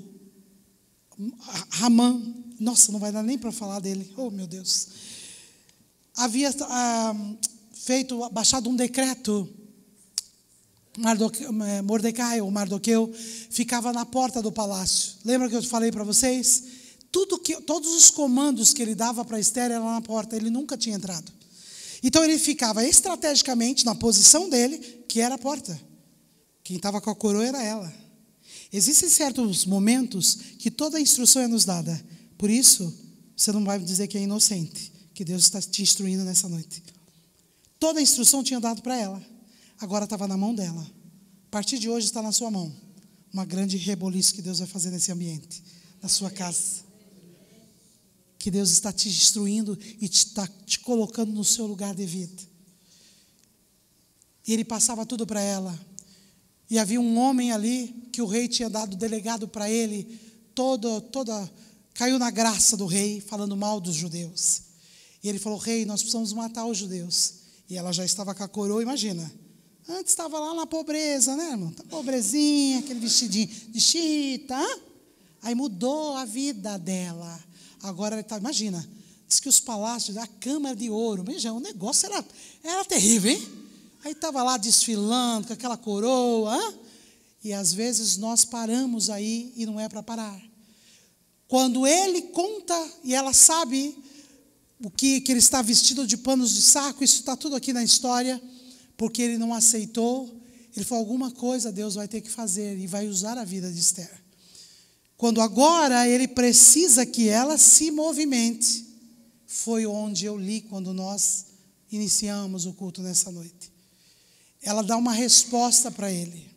Amã, nossa, não vai dar nem para falar dele, oh meu Deus, havia baixado um decreto, Mardoqueu ficava na porta do palácio. Lembra que eu falei para vocês? Todos os comandos que ele dava para Esther eram na porta, ele nunca tinha entrado. Então ele ficava estrategicamente na posição dele, que era a porta. Quem estava com a coroa era ela. Existem certos momentos que toda a instrução é nos dada. Por isso, você não vai dizer que é inocente, que Deus está te instruindo nessa noite. Toda a instrução tinha dado para ela, agora estava na mão dela. A partir de hoje está na sua mão. Uma grande reboliço que Deus vai fazer nesse ambiente, na sua casa. Que Deus está te instruindo e está te colocando no seu lugar devido. E ele passava tudo para ela. E havia um homem ali que o rei tinha dado delegado para ele. Caiu na graça do rei, falando mal dos judeus. E ele falou, rei, nós precisamos matar os judeus. E ela já estava com a coroa, imagina. Antes estava lá na pobreza, né, irmão? Tá pobrezinha, aquele vestidinho de chita. Aí mudou a vida dela. Agora ele está, imagina, diz que os palácios, a câmara de ouro, veja, o negócio era terrível, hein? Aí estava lá desfilando com aquela coroa, e às vezes nós paramos aí e não é para parar. Quando ele conta e ela sabe o que ele está vestido de panos de saco, isso está tudo aqui na história, porque ele não aceitou, ele falou, alguma coisa Deus vai ter que fazer e vai usar a vida de Esther. Quando agora ele precisa que ela se movimente, foi onde eu li quando nós iniciamos o culto nessa noite. Ela dá uma resposta para ele.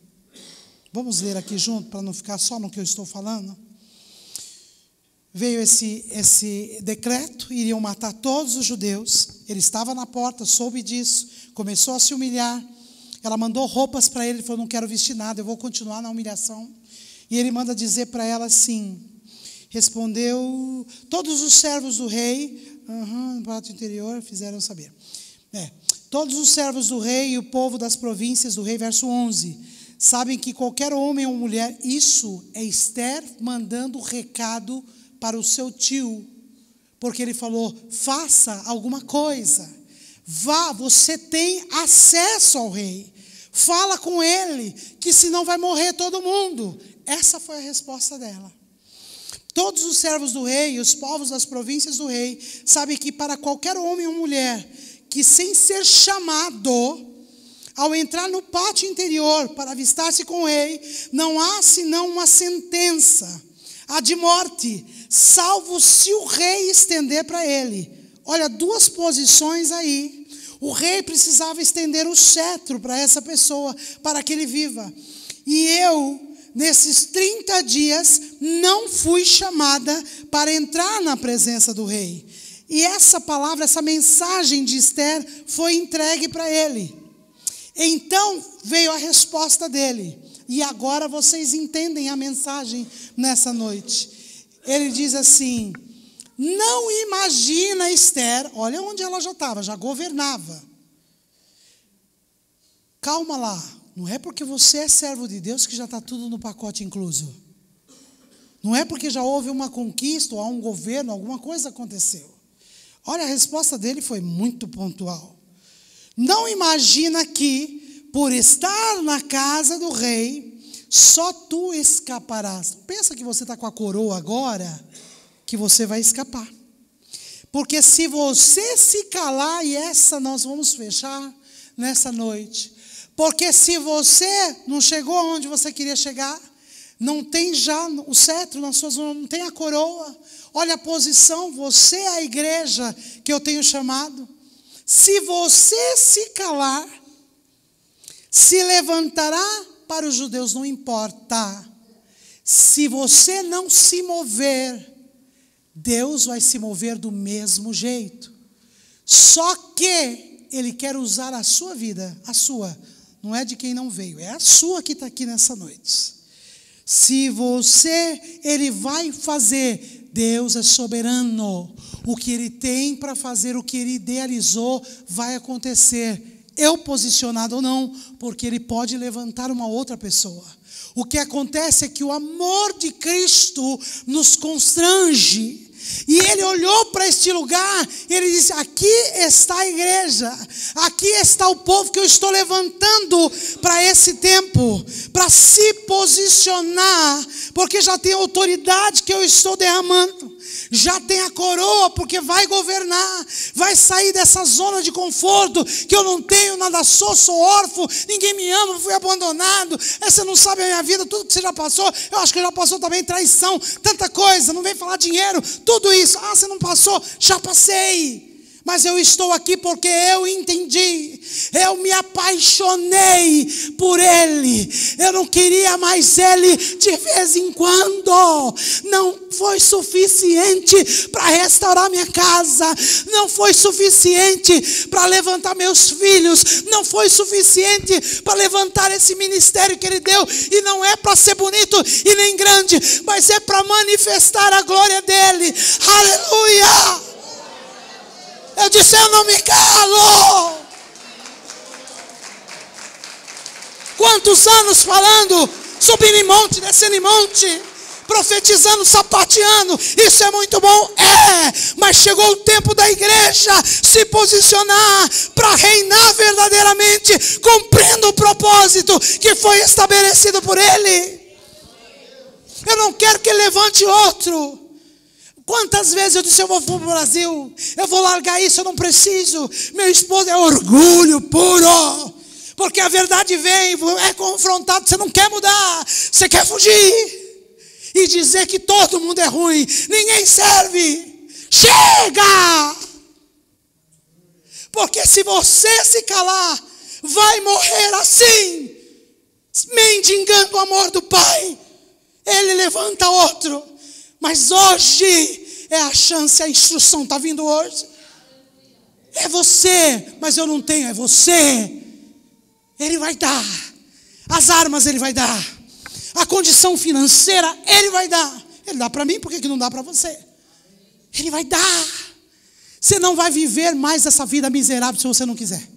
Vamos ler aqui junto, para não ficar só no que eu estou falando. Veio esse decreto, iriam matar todos os judeus. Ele estava na porta, soube disso, começou a se humilhar. Ela mandou roupas para ele, falou, não quero vestir nada, eu vou continuar na humilhação. E ele manda dizer para ela assim, respondeu, todos os servos do rei, no pátio interior, fizeram saber. Todos os servos do rei e o povo das províncias do rei, verso 11, sabem que qualquer homem ou mulher, isso é Esther mandando recado para o seu tio, porque ele falou: faça alguma coisa, vá, você tem acesso ao rei, fala com ele, que senão vai morrer todo mundo. Essa foi a resposta dela. Todos os servos do rei, os povos das províncias do rei, sabem que para qualquer homem ou mulher que, sem ser chamado, ao entrar no pátio interior para avistar-se com o rei, não há senão uma sentença, a de morte, salvo se o rei estender para ele. Olha, duas posições aí. O rei precisava estender o cetro para essa pessoa, para que ele viva. E eu, nesses 30 dias, não fui chamada para entrar na presença do rei. E essa palavra, essa mensagem de Esther foi entregue para ele. Então veio a resposta dele. E agora vocês entendem a mensagem nessa noite. Ele diz assim: não imagina Esther, olha onde ela já estava, já governava. Calma lá, não é porque você é servo de Deus que já está tudo no pacote incluso. Não é porque já houve uma conquista ou há um governo, alguma coisa aconteceu. Olha, a resposta dele foi muito pontual. Não imagina que, por estar na casa do rei, só tu escaparás. Pensa que você está com a coroa agora, que você vai escapar. Porque se você se calar, e essa nós vamos fechar nessa noite, porque se você não chegou aonde você queria chegar, não tem já o cetro nas suas mãos, não tem a coroa, olha a posição, você é a igreja que eu tenho chamado. Se você se calar, se levantará para os judeus, não importa. Se você não se mover, Deus vai se mover do mesmo jeito. Só que Ele quer usar a sua vida, a sua, não é de quem não veio, é a sua que está aqui nessa noite. Se você, Ele vai fazer. Deus é soberano. O que Ele tem para fazer, o que Ele idealizou, vai acontecer. Eu posicionado ou não, porque Ele pode levantar uma outra pessoa. O que acontece é que o amor de Cristo nos constrange. E Ele olhou para este lugar, e Ele disse: aqui está a igreja, aqui está o povo que eu estou levantando para esse tempo, para se posicionar, porque já tem autoridade que eu estou derramando, já tem a coroa, porque vai governar, vai sair dessa zona de conforto, que eu não tenho nada, sou órfão, ninguém me ama, fui abandonado, você não sabe a minha vida, tudo que você já passou, eu acho que já passou também traição, tanta coisa, não vem falar dinheiro, tudo isso, você não passou, já passei. Mas eu estou aqui porque eu entendi, eu me apaixonei por Ele, eu não queria mais Ele de vez em quando, não foi suficiente para restaurar minha casa, não foi suficiente para levantar meus filhos, não foi suficiente para levantar esse ministério que Ele deu, e não é para ser bonito e nem grande, mas é para manifestar a glória dEle, aleluia! Eu disse: eu não me calo. Quantos anos falando, subindo em monte, descendo em monte, profetizando, sapateando, isso é muito bom, mas chegou o tempo da igreja se posicionar para reinar verdadeiramente, cumprindo o propósito que foi estabelecido por Ele. Eu não quero que Ele levante outro. Quantas vezes eu disse: eu vou para o Brasil, eu vou largar isso, eu não preciso. Meu esposo é orgulho puro, porque a verdade vem, é confrontado, você não quer mudar, você quer fugir e dizer que todo mundo é ruim, ninguém serve. Chega! Porque se você se calar, vai morrer assim, mendigando o amor do Pai. Ele levanta outro. Mas hoje é a chance, a instrução está vindo hoje. É você, mas eu não tenho, é você. Ele vai dar. As armas Ele vai dar. A condição financeira Ele vai dar. Ele dá para mim, por que não dá para você? Ele vai dar. Você não vai viver mais essa vida miserável se você não quiser.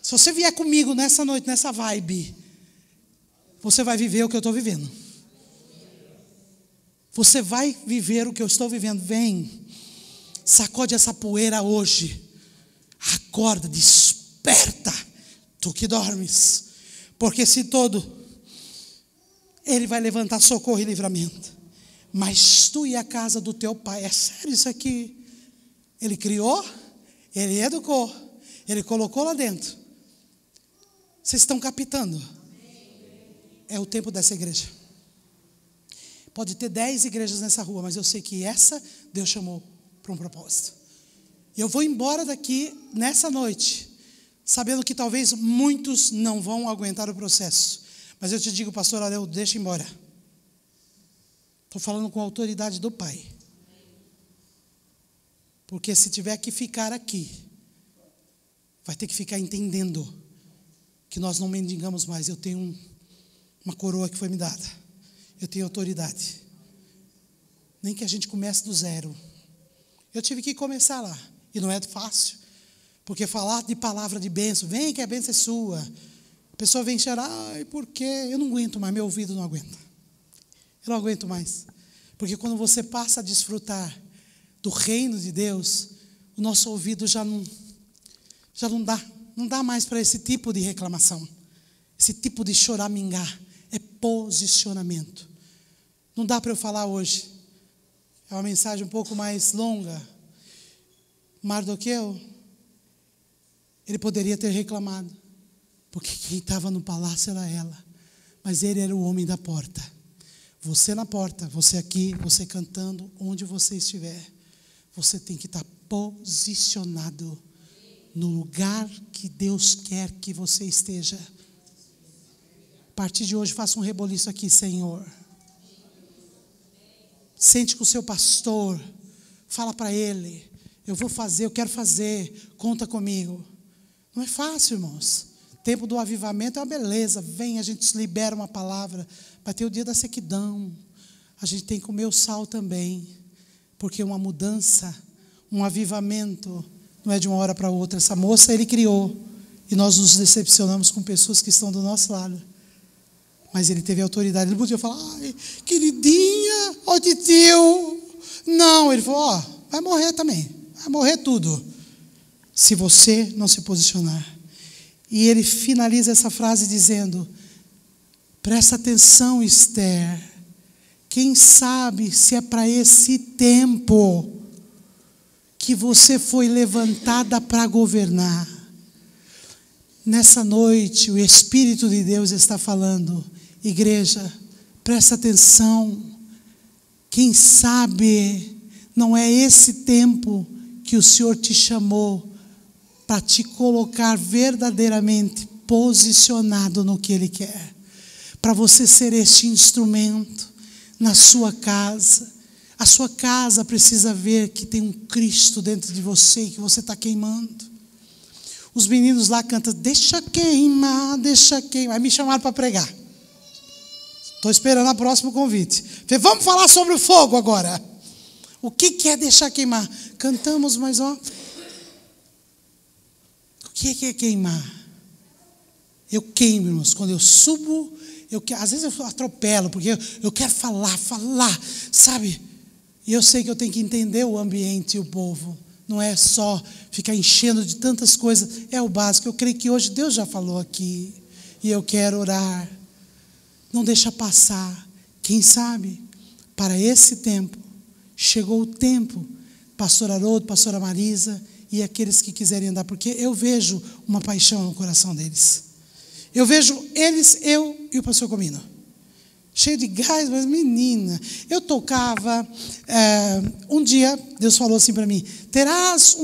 Se você vier comigo nessa noite, nessa vibe, você vai viver o que eu estou vivendo. Você vai viver o que eu estou vivendo. Vem, sacode essa poeira hoje. Acorda, desperta, tu que dormes. Porque se todo, Ele vai levantar socorro e livramento. Mas tu e a casa do teu pai, é sério isso aqui? Ele criou, Ele educou, Ele colocou lá dentro. Vocês estão captando? É o tempo dessa igreja. Pode ter 10 igrejas nessa rua, mas eu sei que essa Deus chamou para um propósito. E eu vou embora daqui nessa noite, sabendo que talvez muitos não vão aguentar o processo. Mas eu te digo, pastor Areu, deixa embora. Estou falando com a autoridade do Pai. Porque se tiver que ficar aqui, vai ter que ficar entendendo que nós não mendigamos mais. Eu tenho uma coroa que foi me dada. Eu tenho autoridade. Nem que a gente comece do zero. Eu tive que começar lá. E não é fácil. Porque falar de palavra de bênção, vem que a bênção é sua. A pessoa vem chorar, ai, por quê? Eu não aguento mais, meu ouvido não aguenta. Eu não aguento mais. Porque quando você passa a desfrutar do reino de Deus, o nosso ouvido já não dá mais para esse tipo de reclamação. Esse tipo de choramingar. É posicionamento. Não dá para eu falar hoje. É uma mensagem um pouco mais longa. Mardoqueu, ele poderia ter reclamado, porque quem estava no palácio era ela, mas ele era o homem da porta. Você na porta, você aqui, você cantando, onde você estiver, você tem que estar posicionado no lugar que Deus quer que você esteja. A partir de hoje, faça um reboliço aqui, Senhor. Sente com o seu pastor, fala para ele, eu vou fazer, eu quero fazer, conta comigo. Não é fácil, irmãos. Tempo do avivamento é uma beleza. Vem, a gente libera uma palavra. Vai ter o dia da sequidão. A gente tem que comer o sal também. Porque uma mudança, um avivamento, não é de uma hora para outra. Essa moça Ele criou. E nós nos decepcionamos com pessoas que estão do nosso lado. Mas Ele teve autoridade. Ele não podia falar, ai, queridinha, ó de tio. Não, Ele falou, ó, vai morrer também. Vai morrer tudo. Se você não se posicionar. E ele finaliza essa frase dizendo, presta atenção, Esther, quem sabe se é para esse tempo que você foi levantada para governar. Nessa noite, o Espírito de Deus está falando, igreja, presta atenção, quem sabe não é esse tempo que o Senhor te chamou para te colocar verdadeiramente posicionado no que Ele quer. Para você ser este instrumento na sua casa. A sua casa precisa ver que tem um Cristo dentro de você e que você está queimando. Os meninos lá cantam, deixa queimar, deixa queimar. Aí me chamaram para pregar. Estou esperando o próximo convite. Falei, vamos falar sobre o fogo agora. O que é deixar queimar? Cantamos, mas ó... O que é queimar? Eu queimo, irmãos. Quando eu subo, às vezes eu atropelo, porque eu quero falar, sabe? E eu sei que eu tenho que entender o ambiente e o povo. Não é só ficar enchendo de tantas coisas. É o básico. Eu creio que hoje Deus já falou aqui. E eu quero orar. Não deixa passar. Quem sabe, para esse tempo, chegou o tempo, pastor Haroldo, pastora Marisa, e aqueles que quiserem andar, porque eu vejo uma paixão no coração deles. Eu vejo eles, eu e o pastor Comino, cheio de gás, mas menina, eu tocava, um dia Deus falou assim para mim, terás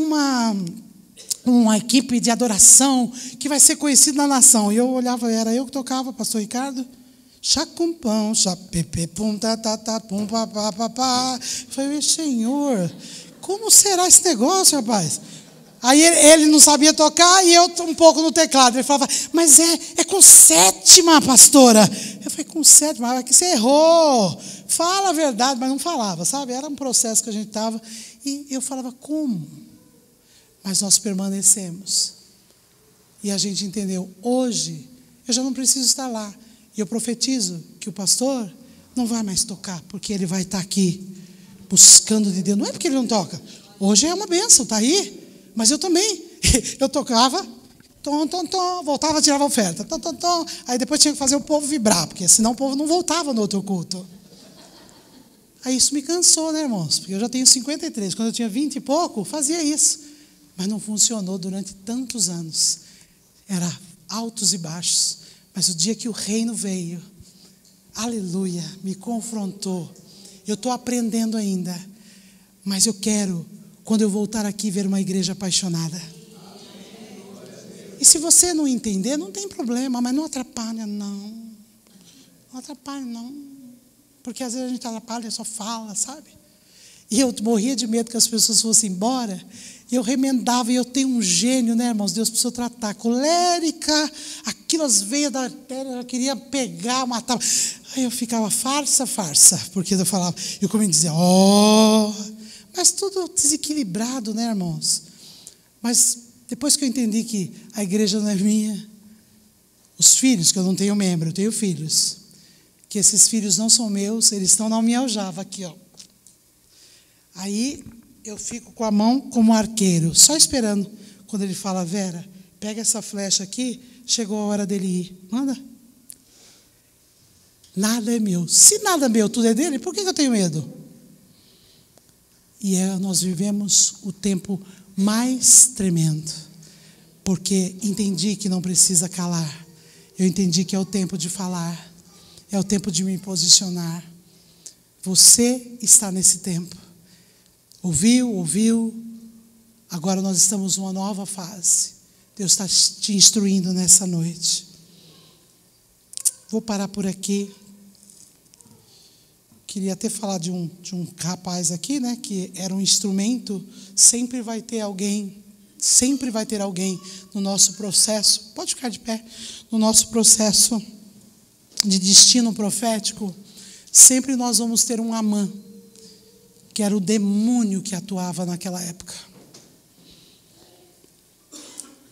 uma equipe de adoração que vai ser conhecida na nação. E eu olhava, era eu que tocava, pastor Ricardo, chacumpão, chapepe, pum, tatata, pum, papapá. Eu falei, Senhor, como será esse negócio, rapaz? Aí ele não sabia tocar e eu um pouco no teclado. Ele falava, mas é com sétima, pastora. Eu falei, com sétima? Mas que você errou. Fala a verdade, mas não falava, sabe? Era um processo que a gente estava. E eu falava, como? Mas nós permanecemos. E a gente entendeu, hoje, eu já não preciso estar lá. E eu profetizo que o pastor não vai mais tocar, porque ele vai estar aqui buscando de Deus. Não é porque ele não toca. Hoje é uma bênção, está aí. Mas eu também. Eu tocava, tom, tom, tom, voltava, tirava a oferta. Tom, tom, tom. Aí depois tinha que fazer o povo vibrar, porque senão o povo não voltava no outro culto. Aí isso me cansou, né, irmãos? Porque eu já tenho 53. Quando eu tinha 20 e pouco, fazia isso. Mas não funcionou durante tantos anos. Era altos e baixos. Mas o dia que o reino veio, aleluia, me confrontou. Eu estou aprendendo ainda. Mas eu quero, quando eu voltar aqui, ver uma igreja apaixonada. E se você não entender, não tem problema, mas não atrapalha, não. Não atrapalha, não. Porque às vezes a gente atrapalha, só fala, sabe? E eu morria de medo que as pessoas fossem embora. E eu remendava, e eu tenho um gênio, né, irmãos? Deus precisou tratar. Colérica, aquilo, as veias da artéria, eu queria pegar, matar. Aí eu ficava farsa, porque eu falava, eu comecei a dizer, mas tudo desequilibrado, né, irmãos? Mas depois que eu entendi que a igreja não é minha, os filhos, que eu não tenho membro, eu tenho filhos, que esses filhos não são meus, eles estão na minha aljava aqui, ó. Aí eu fico com a mão como arqueiro, só esperando. Quando ele fala, Vera, pega essa flecha aqui, chegou a hora dele ir. Manda. Nada é meu. Se nada é meu, tudo é dele, por que eu tenho medo? E nós vivemos o tempo mais tremendo, porque entendi que não precisa calar. Eu entendi que é o tempo de falar, é o tempo de me posicionar. Você está nesse tempo. Ouviu, agora nós estamos numa nova fase. Deus está te instruindo nessa noite. Vou parar por aqui. Queria até falar de um rapaz aqui, né, que era um instrumento. Sempre vai ter alguém no nosso processo, pode ficar de pé, no nosso processo de destino profético, sempre nós vamos ter um Amã, que era o demônio que atuava naquela época.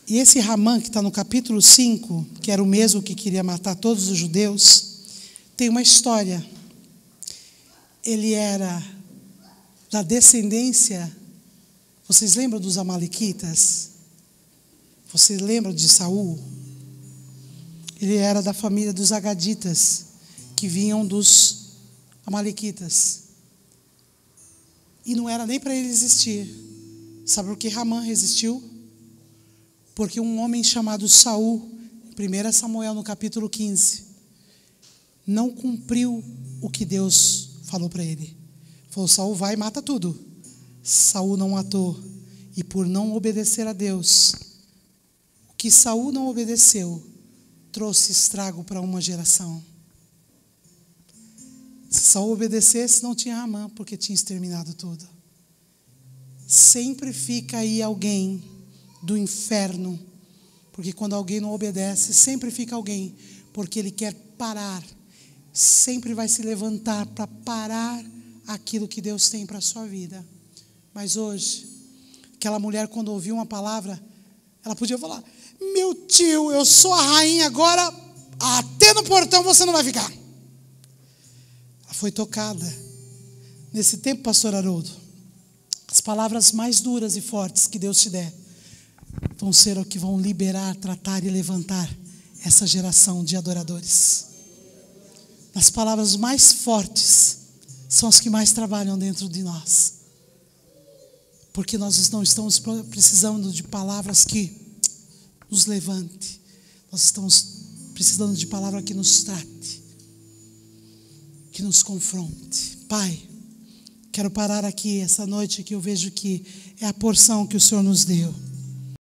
E esse Ramã, que está no capítulo 5, que era o mesmo que queria matar todos os judeus, tem uma história. Ele era da descendência, vocês lembram dos amalequitas? Vocês lembram de Saul? Ele era da família dos agaditas, que vinham dos amalequitas. E não era nem para ele existir. Sabe por que Ramã resistiu? Porque um homem chamado Saul, 1 Samuel no capítulo 15, não cumpriu o que Deus falou para ele. Falou, Saul vai e mata tudo. Saul não matou. E por não obedecer a Deus, o que Saul não obedeceu, trouxe estrago para uma geração. Se Saul obedecesse, não tinha Ramã, porque tinha exterminado tudo. Sempre fica aí alguém do inferno, porque quando alguém não obedece, sempre fica alguém, porque ele quer parar, sempre vai se levantar para parar aquilo que Deus tem para a sua vida. Mas hoje, aquela mulher, quando ouviu uma palavra, ela podia falar, meu tio, eu sou a rainha agora, até no portão você não vai ficar. Foi tocada. Nesse tempo, pastor Haroldo, as palavras mais duras e fortes que Deus te der vão ser o que vão liberar, tratar e levantar essa geração de adoradores. As palavras mais fortes são as que mais trabalham dentro de nós, porque nós não estamos precisando de palavras que nos levante, nós estamos precisando de palavra que nos trate, que nos confronte. Pai, quero parar aqui essa noite, que eu vejo que é a porção que o Senhor nos deu.